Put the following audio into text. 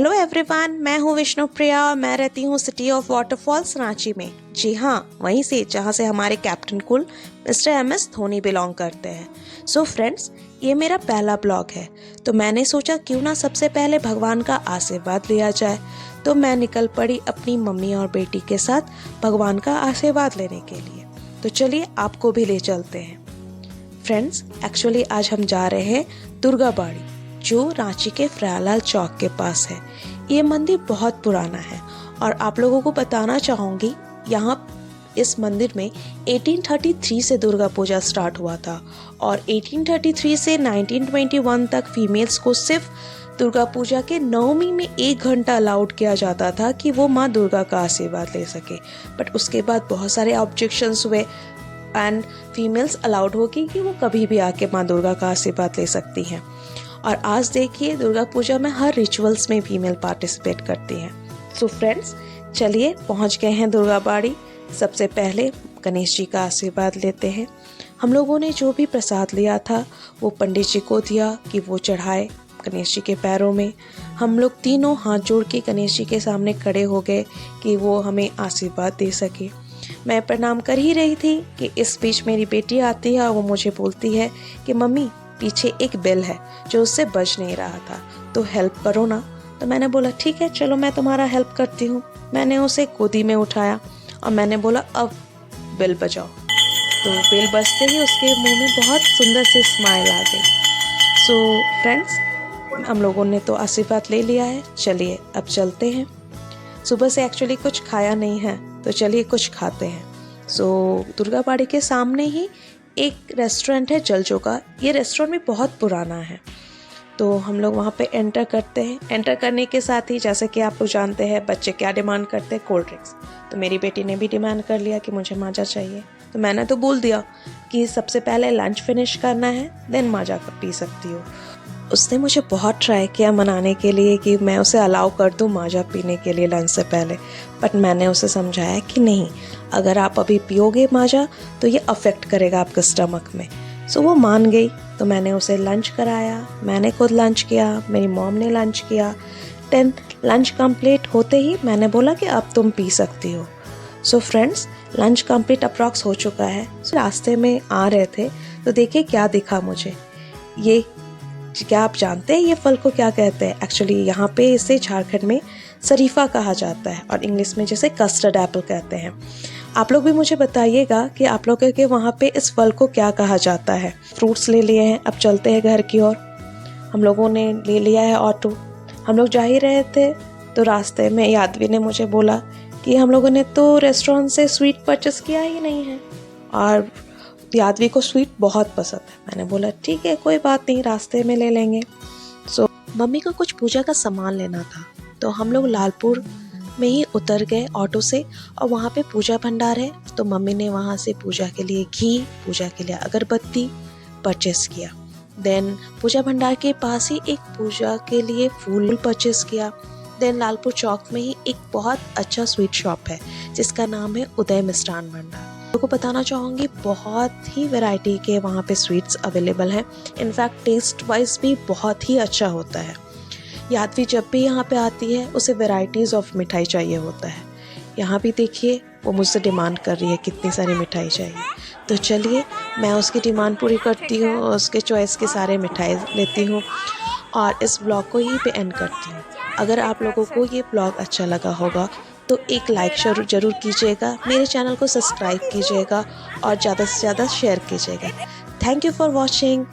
Hello everyone, मैं हूँ विष्णु प्रिया और मैं रहती हूँ सिटी ऑफ वाटरफॉल्स रांची में। जी हाँ, वहीं से जहाँ से हमारे captain cool mister MS Dhoni belong करते हैं। सो फ्रेंड्स, ये मेरा पहला ब्लॉग है, तो मैंने सोचा क्यों ना सबसे पहले भगवान का आशीर्वाद लिया जाए। तो मैं निकल पड़ी अपनी मम्मी और बेटी के साथ भगवान का आशीर्वाद लेने के लिए। तो चलिए आपको भी ले चलते हैं। फ्रेंड्स, एक्चुअली आज हम जा रहे हैं दुर्गा बाड़ी, जो रांची के फ्रालाल चौक के पास है। ये मंदिर बहुत पुराना है और आप लोगों को बताना चाहूँगी, यहाँ इस मंदिर में 1833 से दुर्गा पूजा स्टार्ट हुआ था और 1833 से 1921 तक फीमेल्स को सिर्फ दुर्गा पूजा के नवमी में 1 घंटा अलाउड किया जाता था कि वो माँ दुर्गा का आशीर्वाद ले सके। बट उसके बाद बहुत सारे ऑब्जेक्शंस हुए एंड फीमेल्स अलाउड हो गई कि वो कभी भी आके माँ दुर्गा का आशीर्वाद ले सकती हैं। और आज देखिए, दुर्गा पूजा में हर रिचुअल्स में फीमेल पार्टिसिपेट करती हैं। सो फ्रेंड्स, चलिए पहुंच गए हैं दुर्गा बाड़ी। सबसे पहले गणेश जी का आशीर्वाद लेते हैं। हम लोगों ने जो भी प्रसाद लिया था वो पंडित जी को दिया कि वो चढ़ाए गणेश जी के पैरों में। हम लोग तीनों हाथ जोड़ के गणेश जी के सामने खड़े हो गए कि वो हमें आशीर्वाद दे सके। मैं प्रणाम कर ही रही थी कि इस बीच मेरी बेटी आती है और वो मुझे बोलती है कि मम्मी, पीछे एक बेल है जो उससे बज नहीं रहा था, तो हेल्प करो ना। तो मैंने बोला ठीक है, चलो मैं तुम्हारा हेल्प करती हूँ। मैंने उसे गोदी में उठाया और मैंने बोला अब बेल बजाओ। तो बेल बजते ही उसके मुंह में बहुत सुंदर सी स्माइल आ गई। सो फ्रेंड्स, हम लोगों ने तो आशीर्वाद ले लिया है, चलिए अब चलते हैं। सुबह से एक्चुअली कुछ खाया नहीं है, तो चलिए कुछ खाते हैं। सो दुर्गा बाड़ी के सामने ही एक रेस्टोरेंट है जलजो का। ये रेस्टोरेंट भी बहुत पुराना है, तो हम लोग वहाँ पे एंटर करते हैं। एंटर करने के साथ ही, जैसे कि आप लोग जानते हैं, बच्चे क्या डिमांड करते हैं, कोल्ड ड्रिंक्स। तो मेरी बेटी ने भी डिमांड कर लिया कि मुझे माजा चाहिए। तो मैंने तो बोल दिया कि सबसे पहले लंच फिनिश करना है, देन माजा पी सकती हो। उसने मुझे बहुत ट्राई किया मनाने के लिए कि मैं उसे अलाउ कर दूं माजा पीने के लिए लंच से पहले, बट मैंने उसे समझाया कि नहीं, अगर आप अभी पियोगे माजा तो ये अफेक्ट करेगा आपके स्टमक में। सो वो मान गई। तो मैंने उसे लंच कराया, मैंने खुद लंच किया, मेरी मॉम ने लंच किया। देन लंच कंप्लीट होते ही मैंने बोला कि अब तुम पी सकती हो। So friends, lunch complete approx हो चुका है। रास्ते में आ रहे थे तो देखिए क्या दिखा मुझे। ये क्या आप जानते हैं ये फल को क्या कहते हैं? एक्चुअली यहाँ पे इसे झारखंड में शरीफा कहा जाता है और इंग्लिश में जैसे कस्टर्ड एप्पल कहते हैं। आप लोग भी मुझे बताइएगा कि आप लोगों के वहाँ पे इस फल को क्या कहा जाता है। फ्रूट्स ले लिए हैं, अब चलते हैं घर की ओर। हम लोगों ने ले लिया है ऑटो। हम लोग जा ही रहे थे तो रास्ते में यादवी ने मुझे बोला कि हम लोगों ने तो रेस्टोरेंट से स्वीट परचेस किया ही नहीं है, और यादवी को स्वीट बहुत पसंद है। मैंने बोला ठीक है, कोई बात नहीं, रास्ते में ले लेंगे। सो मम्मी को कुछ पूजा का सामान लेना था, तो हम लोग लालपुर में ही उतर गए ऑटो से, और वहाँ पे पूजा भंडार है। तो मम्मी ने वहाँ से पूजा के लिए घी, पूजा के लिए अगरबत्ती परचेस किया। देन पूजा भंडार के पास ही एक पूजा के लिए फूल परचेस किया। देन लालपुर चौक में ही एक बहुत अच्छा स्वीट शॉप है जिसका नाम है उदय मिष्ठान भंडार। आपको बताना चाहूँगी, बहुत ही वैरायटी के वहाँ पे स्वीट्स अवेलेबल हैं। इनफैक्ट टेस्ट वाइज भी बहुत ही अच्छा होता है। यादवी जब भी यहाँ पे आती है उसे वैरायटीज़ ऑफ मिठाई चाहिए होता है। यहाँ भी देखिए, वो मुझसे डिमांड कर रही है कितनी सारी मिठाई चाहिए। तो चलिए मैं उसकी डिमांड पूरी करती हूँ और उसके चॉइस के सारे मिठाई लेती हूँ और इस ब्लॉग को यहीं पे एंड करती हूँ। अगर आप लोगों को ये ब्लॉग अच्छा लगा होगा तो एक लाइक ज़रूर कीजिएगा, मेरे चैनल को सब्सक्राइब कीजिएगा और ज़्यादा से ज़्यादा शेयर कीजिएगा। Thank you for watching.